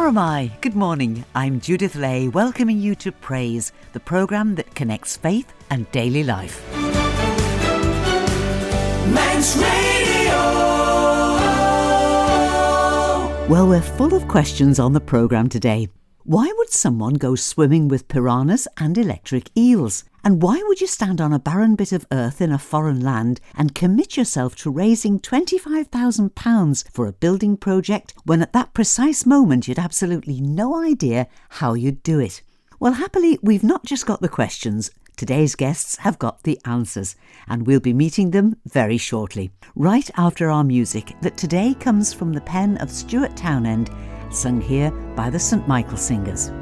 Yoramai. Good morning. I'm Judith Lay, welcoming you to Praise, the programme that connects faith and daily life. Manx Radio. Well, we're full of questions on the programme today. Why would someone go swimming with piranhas and electric eels? And why would you stand on a barren bit of earth in a foreign land and commit yourself to raising £25,000 for a building project when at that precise moment you'd absolutely no idea how you'd do it? Well, happily, we've not just got the questions. Today's guests have got the answers, and we'll be meeting them very shortly, right after our music that today comes from the pen of Stuart Townend, sung here by the St Michael Singers.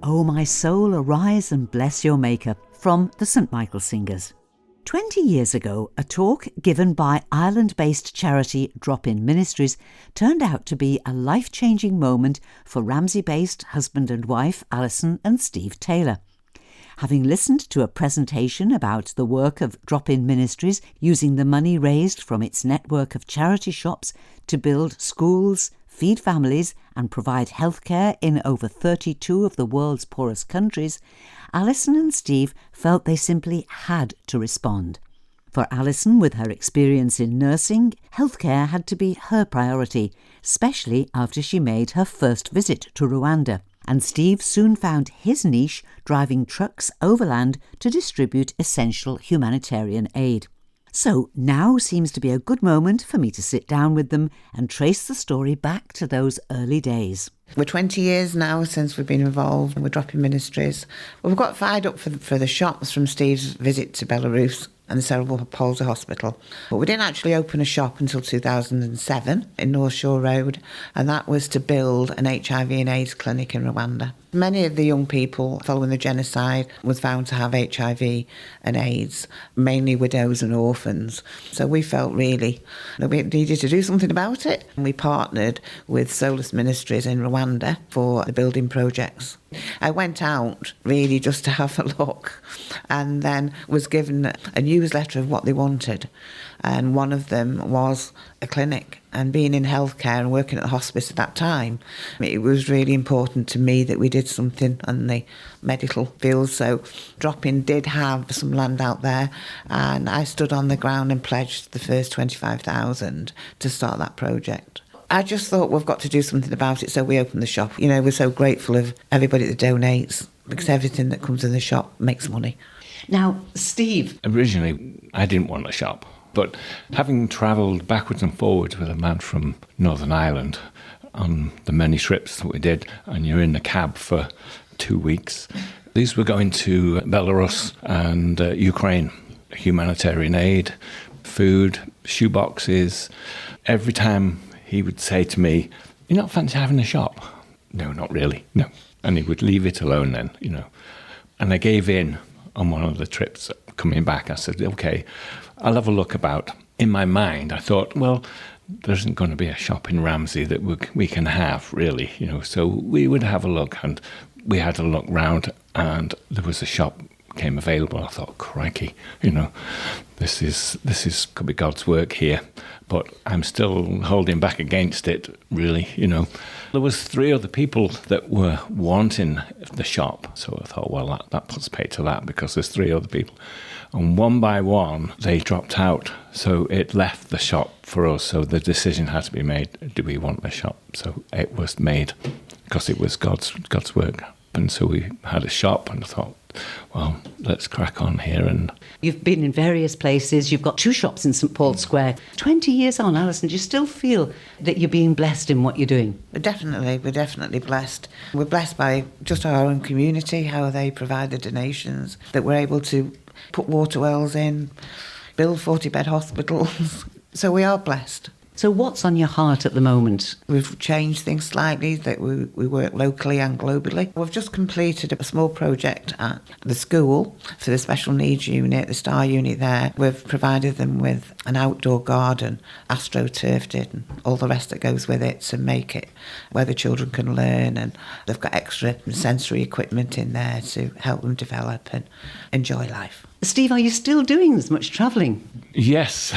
O my soul, arise and bless your Maker, from the St Michael Singers. 20 years ago, a talk given by Ireland-based charity Drop Inn Ministries turned out to be a life-changing moment for Ramsey-based husband and wife Alison and Steve Taylor. Having listened to a presentation about the work of Drop Inn Ministries using the money raised from its network of charity shops to build schools, feed families and provide healthcare in over 32 of the world's poorest countries, Alison and Steve felt they simply had to respond. For Alison, with her experience in nursing, healthcare had to be her priority, especially after she made her first visit to Rwanda. And Steve soon found his niche driving trucks overland to distribute essential humanitarian aid. So now seems to be a good moment for me to sit down with them and trace the story back to those early days. We're 20 years now since we've been involved with Drop Inn Ministries. We've got fired up for the shops from Steve's visit to Belarus and the Cerebral Palsy Hospital. But we didn't actually open a shop until 2007 in North Shore Road, and that was to build an HIV and AIDS clinic in Rwanda. Many of the young people following the genocide was found to have HIV and AIDS, mainly widows and orphans. So we felt really that we needed to do something about it. And we partnered with Solus Ministries in Rwanda for the building projects. I went out really just to have a look, and then was given a newsletter of what they wanted. And one of them was a clinic. And being in healthcare and working at the hospice at that time, it was really important to me that we did something on the medical field. So Drop Inn did have some land out there, and I stood on the ground and pledged the first 25,000 to start that project. I just thought we've got to do something about it, so we opened the shop. You know, we're so grateful of everybody that donates, because everything that comes in the shop makes money. Now, Steve. Originally, I didn't want a shop. But having travelled backwards and forwards with a man from Northern Ireland on the many trips that we did, and you're in the cab for 2 weeks, these were going to Belarus and Ukraine, humanitarian aid, food, shoe boxes. Every time he would say to me, "You not fancy having a shop?" "No, not really, no." And he would leave it alone then, you know. And I gave in on one of the trips coming back. I said, "Okay, I'll have a look about." In my mind, I thought, well, there isn't going to be a shop in Ramsey that we can have, really, you know. So we would have a look, and we had a look round, and there was a shop came available. I thought, crikey, you know, this is could be God's work here, but I'm still holding back against it, really, you know. There was 3 other people that were wanting the shop, so I thought, well, that puts pay to that, because there's 3 other people. And one by one, they dropped out. So it left the shop for us. So the decision had to be made, do we want the shop? So it was made, because it was God's work. And so we had a shop, and I thought, well, let's crack on here. And you've been in various places. You've got 2 shops in St Paul's Square. 20 years on, Alison, do you still feel that you're being blessed in what you're doing? We're definitely blessed. We're blessed by just our own community, how they provide the donations, that we're able to put water wells in, build 40-bed hospitals. So we are blessed. So what's on your heart at the moment? We've changed things slightly, that we work locally and globally. We've just completed a small project at the school for the special needs unit, the STAR unit there. We've provided them with an outdoor garden, astroturfed it, and all the rest that goes with it to make it where the children can learn, and they've got extra sensory equipment in there to help them develop and enjoy life. Steve, are you still doing as much travelling? Yes.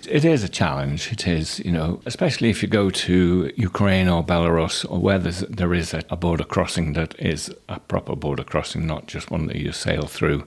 It is a challenge, it is, you know, especially if you go to Ukraine or Belarus, or where there is a border crossing that is a proper border crossing, not just one that you sail through.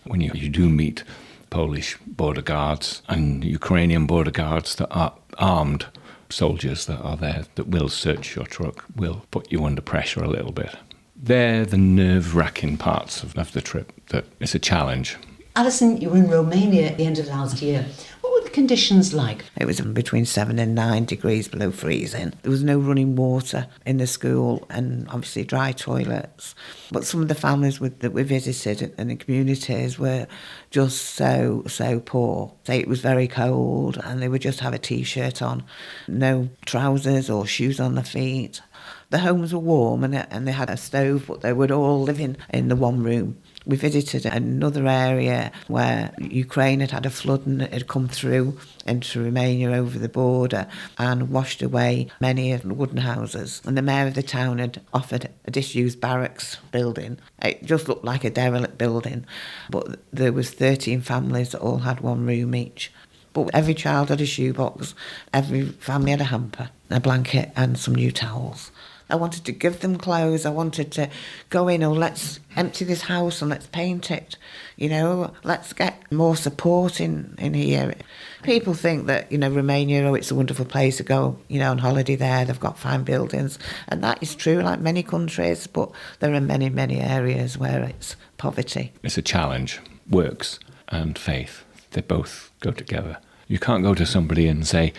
When you do meet Polish border guards and Ukrainian border guards that are armed soldiers that are there, that will search your truck, will put you under pressure a little bit. They're the nerve-wracking parts of the trip that it's a challenge. Alison, you were in Romania at the end of last year. What were the conditions like? It was between 7 and 9 degrees below freezing. There was no running water in the school, and obviously dry toilets. But some of the families that we visited and the communities were just so poor. It was very cold, and they would just have a T-shirt on, no trousers or shoes on their feet. The homes were warm, and they had a stove, but they would all live in the one room. We visited another area where Ukraine had a flood, and it had come through into Romania over the border and washed away many of the wooden houses. And the mayor of the town had offered a disused barracks building. It just looked like a derelict building, but there was 13 families that all had one room each. But every child had a shoebox, every family had a hamper, a blanket and some new towels. I wanted to give them clothes. I wanted to go in, let's empty this house and let's paint it. You know, let's get more support in here. People think that, you know, Romania, it's a wonderful place to go, you know, on holiday there. They've got fine buildings. And that is true, like many countries, but there are many, many areas where it's poverty. It's a challenge, works and faith. They both go together. You can't go to somebody and say,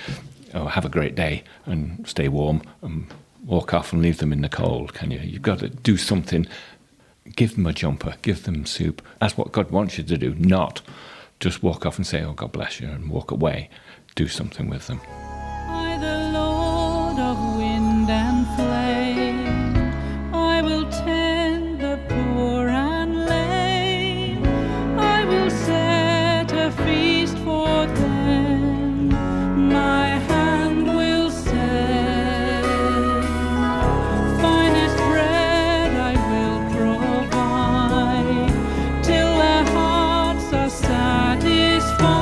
oh, have a great day and stay warm and walk off and leave them in the cold, can you? You've got to do something. Give them a jumper, give them soup. That's what God wants you to do, not just walk off and say, oh, God bless you, and walk away. Do something with them. I, the Lord of wind and flame, I will tend the poor and lame. I will set a feast for them. My hand will set. Finest bread I will provide, till their hearts are satisfied.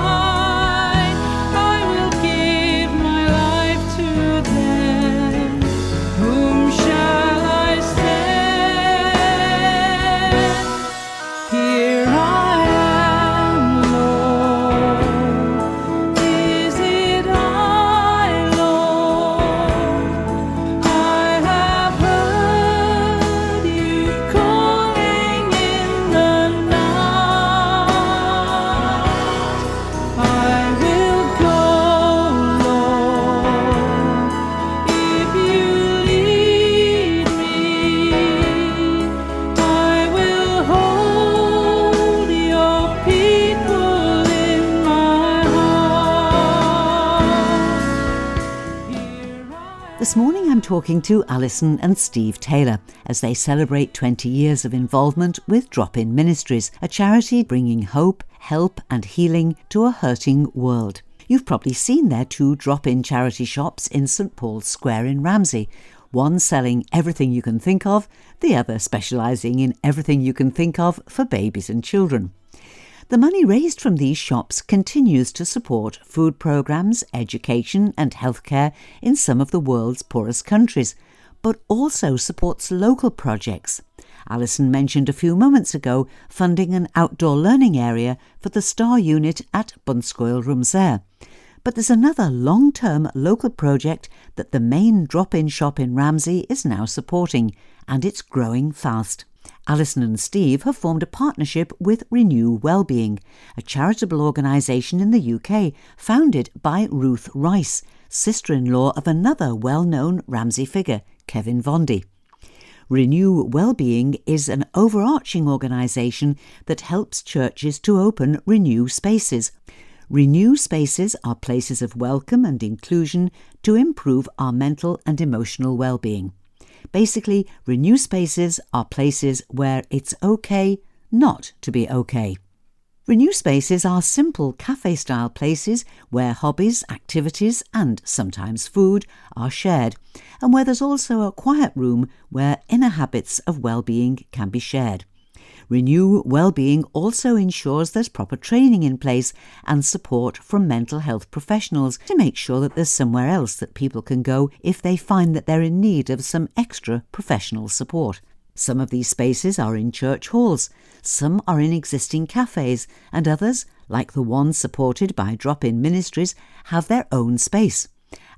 This morning I'm talking to Alison and Steve Taylor as they celebrate 20 years of involvement with Drop Inn Ministries, a charity bringing hope, help and healing to a hurting world. You've probably seen their 2 drop-in charity shops in St Paul's Square in Ramsey, one selling everything you can think of, the other specialising in everything you can think of for babies and children. The money raised from these shops continues to support food programmes, education and healthcare in some of the world's poorest countries, but also supports local projects. Alison mentioned a few moments ago funding an outdoor learning area for the Star Unit at Bunscoil Rumsare. But there's another long-term local project that the main drop-in shop in Ramsey is now supporting, and it's growing fast. Alison and Steve have formed a partnership with Renew Wellbeing, a charitable organisation in the UK founded by Ruth Rice, sister-in-law of another well-known Ramsey figure, Kevin Vondy. Renew Wellbeing is an overarching organisation that helps churches to open Renew Spaces. Renew Spaces are places of welcome and inclusion to improve our mental and emotional well-being. Basically, Renew Spaces are places where it's okay not to be okay. Renew Spaces are simple cafe-style places where hobbies, activities and sometimes food are shared, and where there's also a quiet room where inner habits of well-being can be shared. Renew Wellbeing also ensures there's proper training in place and support from mental health professionals to make sure that there's somewhere else that people can go if they find that they're in need of some extra professional support. Some of these spaces are in church halls, some are in existing cafes, and others, like the one supported by Drop Inn Ministries, have their own space.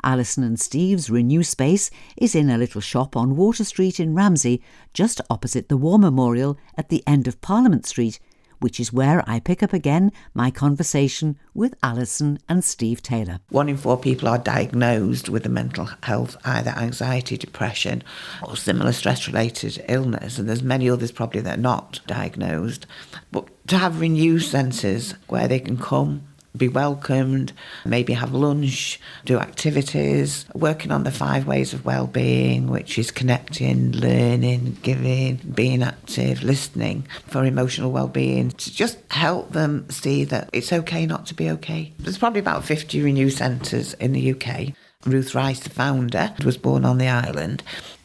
Alison and Steve's Renew Space is in a little shop on Water Street in Ramsey, just opposite the War Memorial at the end of Parliament Street, which is where I pick up again my conversation with Alison and Steve Taylor. 1 in 4 people are diagnosed with a mental health, either anxiety, depression or similar stress-related illness, and there's many others probably that are not diagnosed. But to have Renew centres where they can come, be welcomed, maybe have lunch, do activities, working on the 5 ways of well-being, which is connecting, learning, giving, being active, listening, for emotional well-being, to just help them see that it's okay not to be okay. There's probably about 50 Renew centres in the UK. Ruth Rice, the founder, was born on the island.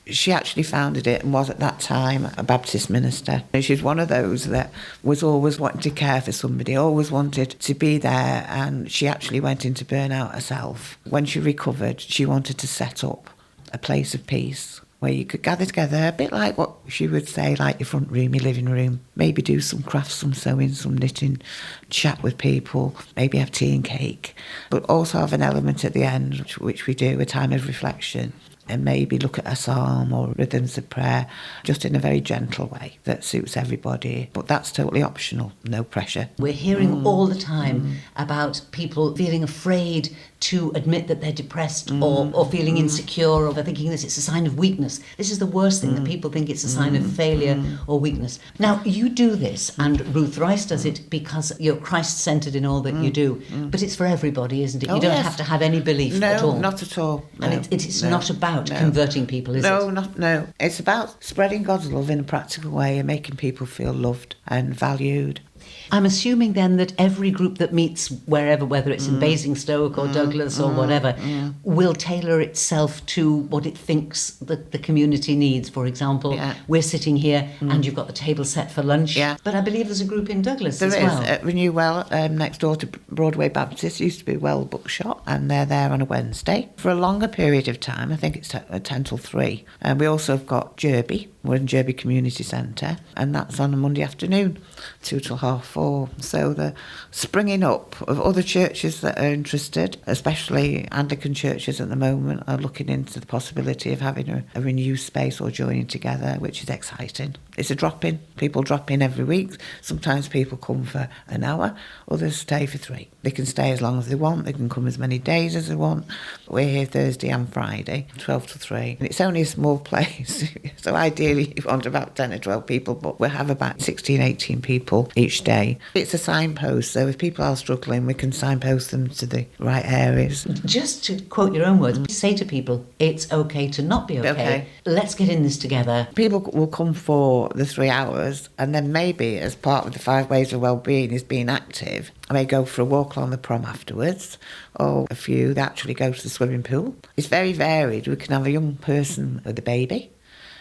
She actually founded it and was at that time a Baptist minister. And she's one of those that was always wanting to care for somebody, always wanted to be there, and she actually went into burnout herself. When she recovered, she wanted to set up a place of peace where you could gather together, a bit like what she would say, like your front room, your living room, maybe do some crafts, some sewing, some knitting, chat with people, maybe have tea and cake, but also have an element at the end, which we do, a time of reflection. and maybe look at a psalm or rhythms of prayer, just in a very gentle way that suits everybody. But that's totally optional, no pressure. We're hearing all the time about people feeling afraid to admit that they're depressed or feeling insecure, or they're thinking this it's a sign of weakness. This is the worst thing, that people think it's a sign of failure or weakness. Now, you do this, and Ruth Rice does it because you're Christ-centred in all that you do, but it's for everybody, isn't it? You don't have to have any belief at all. No, not at all. No, and it's not about converting people, is it? No. It's about spreading God's love in a practical way and making people feel loved and valued. I'm assuming then that every group that meets wherever, whether it's in Basingstoke or Douglas or whatever, will tailor itself to what it thinks the community needs. For example, we're sitting here and you've got the table set for lunch. Yeah. But I believe there's a group in Douglas as well. There is. Renewell, next door to Broadway Baptist, used to be Well Bookshop, and they're there on a Wednesday for a longer period of time. I think it's 10 till 3. And we also have got Jurby. We're in Jurby Community Centre, and that's on a Monday afternoon, 2 till 4:30. So the springing up of other churches that are interested, especially Anglican churches at the moment, are looking into the possibility of having a renewed space or joining together, which is exciting. It's a drop-in. People drop in every week. Sometimes people come for an hour, others stay for 3. They can stay as long as they want. They can come as many days as they want. We're here Thursday and Friday, 12 to 3. And it's only a small place, so ideally you want about 10 or 12 people, but we'll have about 16, 18 people each day. It's a signpost, so if people are struggling, we can signpost them to the right areas. Just to quote your own words, say to people, it's okay to not be okay. Let's get in this together. People will come for the 3 hours, and then maybe as part of the 5 ways of wellbeing is being active, I may go for a walk along the prom afterwards, or a few that actually go to the swimming pool. It's very varied. We can have a young person with a baby.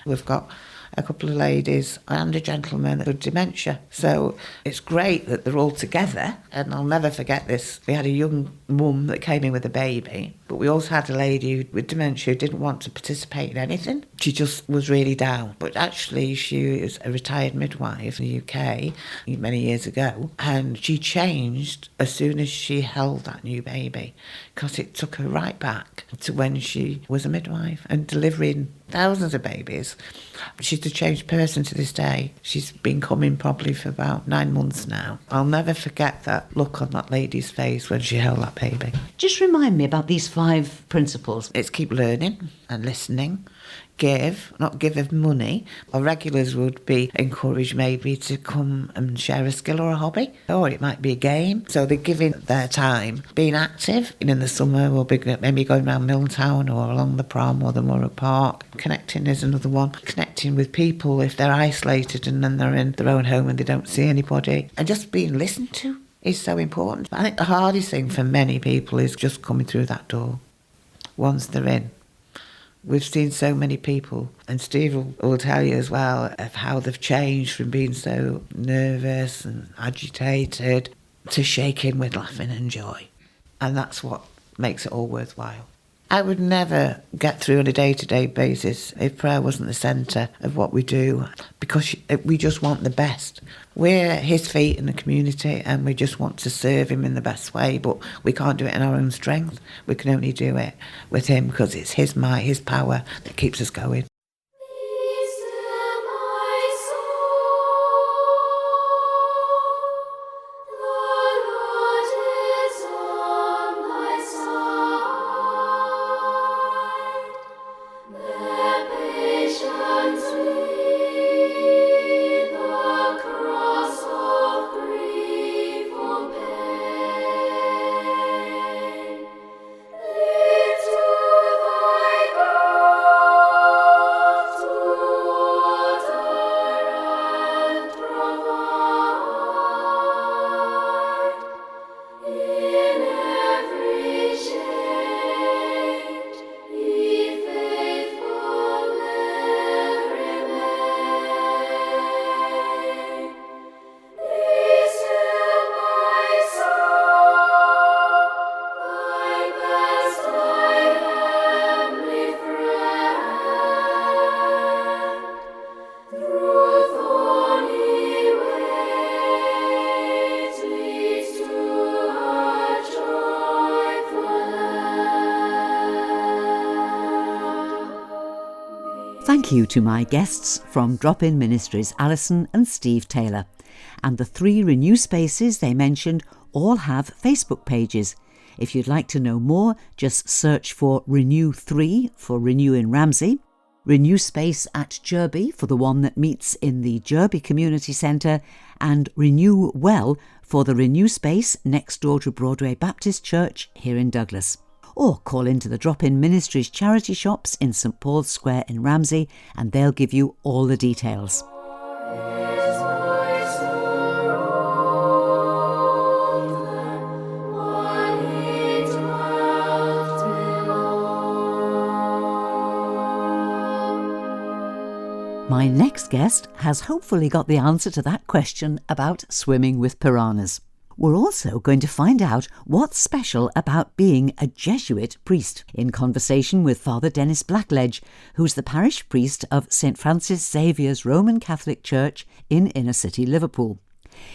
We've got a couple of ladies and a gentleman with dementia. So it's great that they're all together. And I'll never forget this. We had a young mum that came in with a baby, but we also had a lady with dementia who didn't want to participate in anything. She just was really down. But actually, she was a retired midwife in the UK many years ago, and she changed as soon as she held that new baby, because it took her right back to when she was a midwife and delivering thousands of babies. She's a changed person to this day. She's been coming probably for about 9 months now. I'll never forget that look on that lady's face when she held that baby. Just remind me about these 5 principles. It's keep learning and listening. Give, not give of money. Our regulars would be encouraged maybe to come and share a skill or a hobby, or it might be a game. So they're giving their time, being active. And in the summer, we'll be maybe going around Milltown or along the prom or the Murray Park. Connecting is another one. Connecting with people if they're isolated and then they're in their own home and they don't see anybody. And just being listened to is so important. But I think the hardest thing for many people is just coming through that door once they're in. We've seen so many people, and Steve will tell you as well, of how they've changed from being so nervous and agitated to shaking with laughing and joy. And that's what makes it all worthwhile. I would never get through on a day-to-day basis if prayer wasn't the centre of what we do, because we just want the best. We're his feet in the community and we just want to serve him in the best way, but we can't do it in our own strength. We can only do it with him because it's his might, his power that keeps us going. Thank you to my guests from Drop Inn Ministries, Alison and Steve Taylor. And the 3 Renew Spaces they mentioned all have Facebook pages. If you'd like to know more, just search for Renew 3 for Renew in Ramsey, Renew Space at Jurby for the one that meets in the Jurby Community Centre, and Renew Well for the Renew Space next door to Broadway Baptist Church here in Douglas. Or call into the Drop Inn Ministries charity shops in St Paul's Square in Ramsey and they'll give you all the details. My next guest has hopefully got the answer to that question about swimming with piranhas. We're also going to find out what's special about being a Jesuit priest in conversation with Father Dennis Blackledge, who's the parish priest of St Francis Xavier's Roman Catholic Church in inner city Liverpool.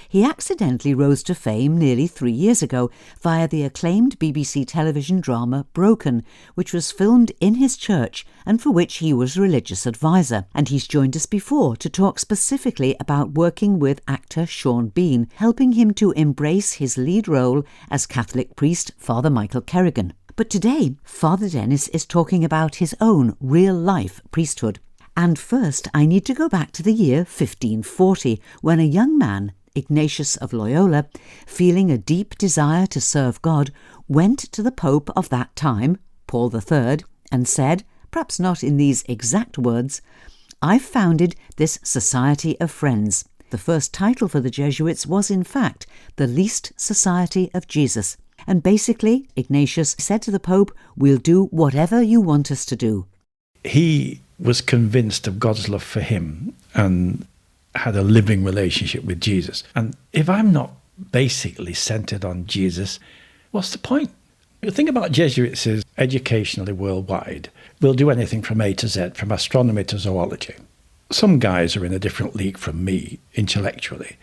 He accidentally rose to fame nearly 3 years ago via the acclaimed BBC television drama Broken, which was filmed in his church and for which he was religious advisor. And he's joined us before to talk specifically about working with actor Sean Bean, helping him to embrace his lead role as Catholic priest Father Michael Kerrigan. But today, Father Dennis is talking about his own real-life priesthood. And first, I need to go back to the year 1540, when a young man, Ignatius of Loyola, feeling a deep desire to serve God, went to the Pope of that time, Paul III, and said, perhaps not in these exact words, "I've founded this Society of Friends." The first title for the Jesuits was, in fact, the Least Society of Jesus. And basically, Ignatius said to the Pope, "We'll do whatever you want us to do." He was convinced of God's love for him and had a living relationship with Jesus. And if I'm not basically centered on Jesus, what's the point? The thing about Jesuits is, educationally worldwide, we'll do anything from A to Z, from astronomy to zoology. Some guys are in a different league from me intellectually.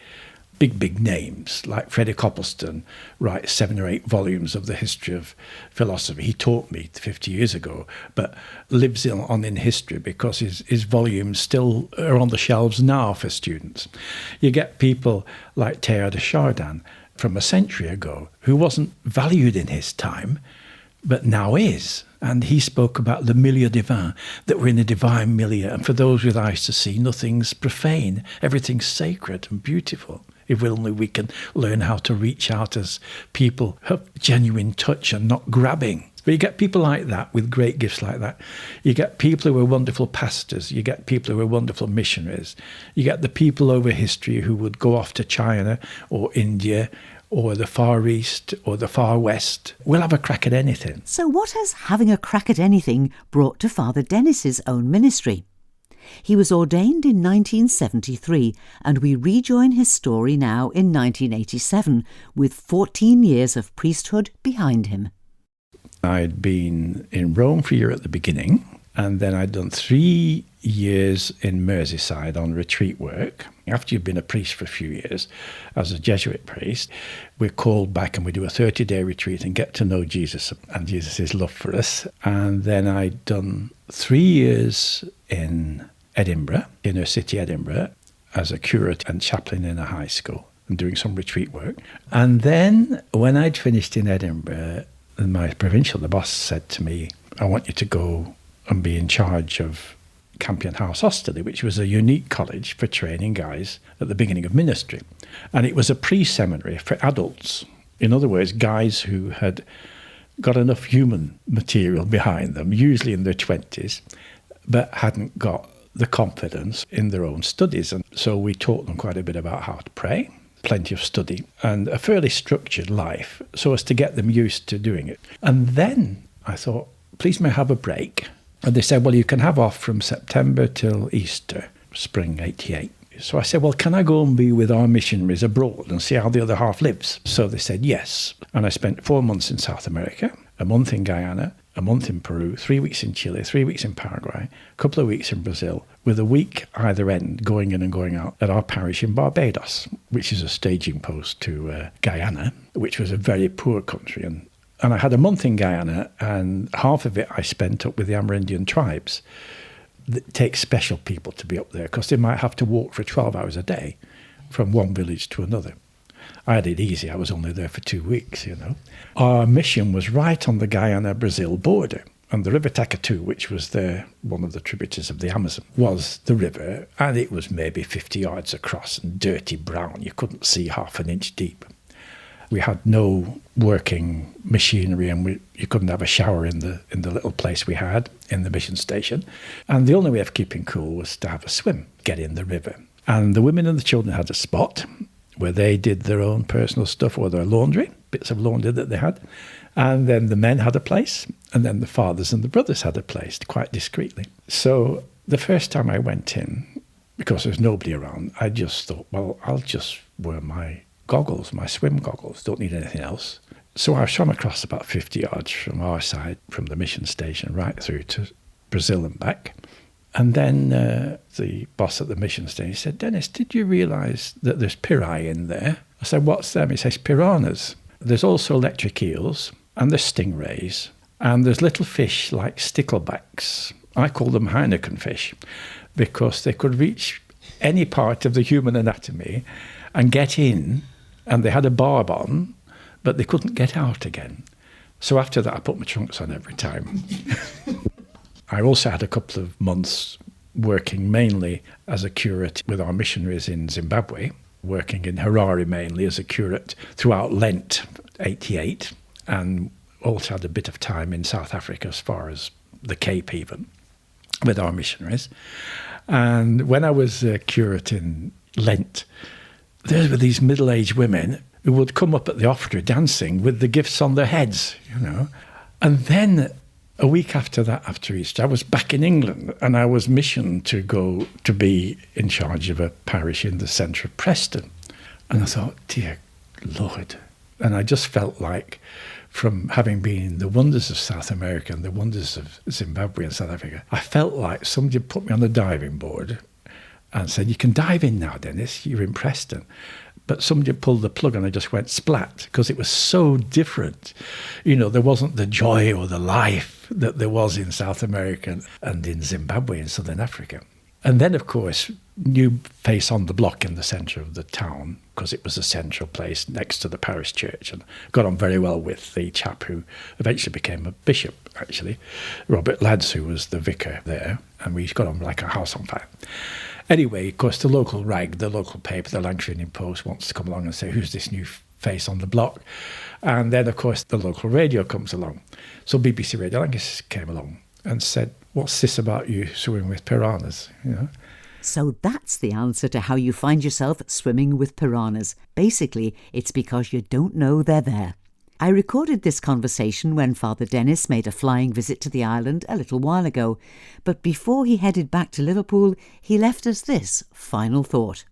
Big names, like Freddie Copleston writes 7 or 8 volumes of the history of philosophy. He taught me 50 years ago, but lives on in history because his volumes still are on the shelves now for students. You get people like Teilhard de Chardin from a century ago, who wasn't valued in his time, but now is. And he spoke about the milieu divin, that we're in a divine milieu. And for those with eyes to see, nothing's profane. Everything's sacred and beautiful. If only we can learn how to reach out as people, have genuine touch and not grabbing. But you get people like that with great gifts like that. You get people who are wonderful pastors. You get people who are wonderful missionaries. You get the people over history who would go off to China or India or the Far East or the Far West. We'll have a crack at anything. So what has having a crack at anything brought to Father Dennis's own ministry? He was ordained in 1973, and we rejoin his story now in 1987, with 14 years of priesthood behind him. I'd been in Rome for a year at the beginning, and then I'd done 3 years in Merseyside on retreat work. After you've been a priest for a few years, as a Jesuit priest, we're called back and we do a 30-day retreat and get to know Jesus and Jesus' love for us. And then I'd done 3 years in Edinburgh, inner city Edinburgh, as a curate and chaplain in a high school and doing some retreat work. And then when I'd finished in Edinburgh, my provincial, the boss, said to me, "I want you to go and be in charge of Campion House Hostelry," which was a unique college for training guys at the beginning of ministry. And it was a pre-seminary for adults. In other words, guys who had got enough human material behind them, usually in their 20s, but hadn't got the confidence in their own studies. And so we taught them quite a bit about how to pray, plenty of study, and a fairly structured life so as to get them used to doing it. And then I thought, please may I have a break? And they said, well, you can have off from September till Easter, spring 88. So I said, well, can I go and be with our missionaries abroad and see how the other half lives? So they said yes. And I spent 4 months in South America, a month in Guyana, a month in Peru, 3 weeks in Chile, 3 weeks in Paraguay, a couple of weeks in Brazil, with a week either end going in and going out at our parish in Barbados, which is a staging post to Guyana, which was a very poor country. And I had a month in Guyana, and half of it I spent up with the Amerindian tribes. it takes special people to be up there because they might have to walk for 12 hours a day from one village to another. I had it easy. I was only there for 2 weeks, you know. Our mission was right on the Guyana-Brazil border. And the River Takatu, which was one of the tributaries of the Amazon, was the river. And it was maybe 50 yards across and dirty brown. You couldn't see half an inch deep. We had no working machinery, and you couldn't have a shower in the little place we had in the mission station. And the only way of keeping cool was to have a swim, get in the river. And the women and the children had a spot where they did their own personal stuff or their laundry, bits of laundry that they had. And then the men had a place, and then the fathers and the brothers had a place, quite discreetly. So the first time I went in, because there's nobody around, I just thought, well, I'll just wear my goggles, my swim goggles, don't need anything else. So I swam across about 50 yards from our side, from the mission station, right through to Brazil and back. And then the boss at the mission station said, Dennis, did you realise that there's piri in there? I said, what's them? He says, piranhas. There's also electric eels, and there's stingrays, and there's little fish like sticklebacks. I call them Heineken fish because they could reach any part of the human anatomy and get in, and they had a barb on, but they couldn't get out again. So after that, I put my trunks on every time. I also had a couple of months working mainly as a curate with our missionaries in Zimbabwe, working in Harare mainly as a curate throughout Lent 88, and also had a bit of time in South Africa as far as the Cape even, with our missionaries. And when I was a curate in Lent, there were these middle-aged women who would come up at the offertory dancing with the gifts on their heads, you know. And then a week after that, after Easter, I was back in England, and I was missioned to go to be in charge of a parish in the centre of Preston. And I thought, dear Lord. And I just felt like, from having been in the wonders of South America and the wonders of Zimbabwe and South Africa, I felt like somebody put me on the diving board and said, you can dive in now, Dennis, you're in Preston. But somebody pulled the plug and I just went splat because it was so different. You know, there wasn't the joy or the life that there was in South America and in Zimbabwe and Southern Africa. And then, of course, new face on the block in the centre of the town because it was a central place next to the parish church, and got on very well with the chap who eventually became a bishop, actually, Robert Lads, who was the vicar there, and we got on like a house on fire. Anyway, of course, the local rag, the local paper, the Lancashire Evening Post wants to come along and say, who's this new face on the block? And then, of course, the local radio comes along. So BBC Radio Lancashire came along and said, what's this about you swimming with piranhas? You know? So that's the answer to how you find yourself swimming with piranhas. Basically, it's because you don't know they're there. I recorded this conversation when Father Dennis made a flying visit to the island a little while ago, but before he headed back to Liverpool, he left us this final thought.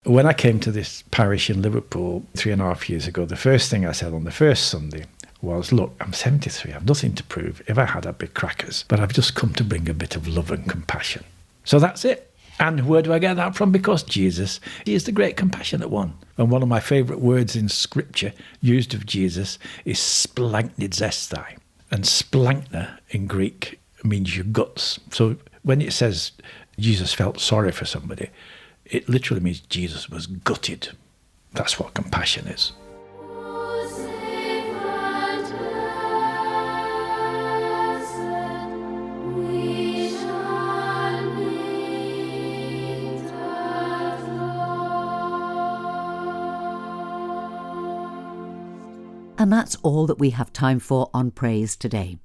When I came to this parish in Liverpool 3.5 years ago, the first thing I said on the first Sunday was, look, I'm 73, I've nothing to prove. If I had, I'd be crackers, but I've just come to bring a bit of love and compassion. So that's it. And where do I get that from? Because Jesus, he is the great compassionate one. And one of my favourite words in Scripture used of Jesus is splanknidzestai. And splankna in Greek means your guts. So when it says Jesus felt sorry for somebody, it literally means Jesus was gutted. That's what compassion is. And that's all that we have time for on Praise today.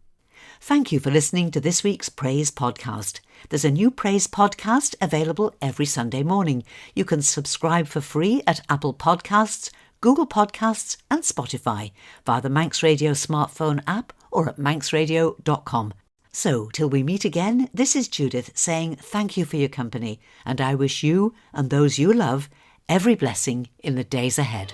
Thank you for listening to this week's Praise podcast. There's a new Praise podcast available every Sunday morning. You can subscribe for free at Apple Podcasts, Google Podcasts and Spotify via the Manx Radio smartphone app or at manxradio.com. So, till we meet again, this is Judith saying thank you for your company, and I wish you and those you love every blessing in the days ahead.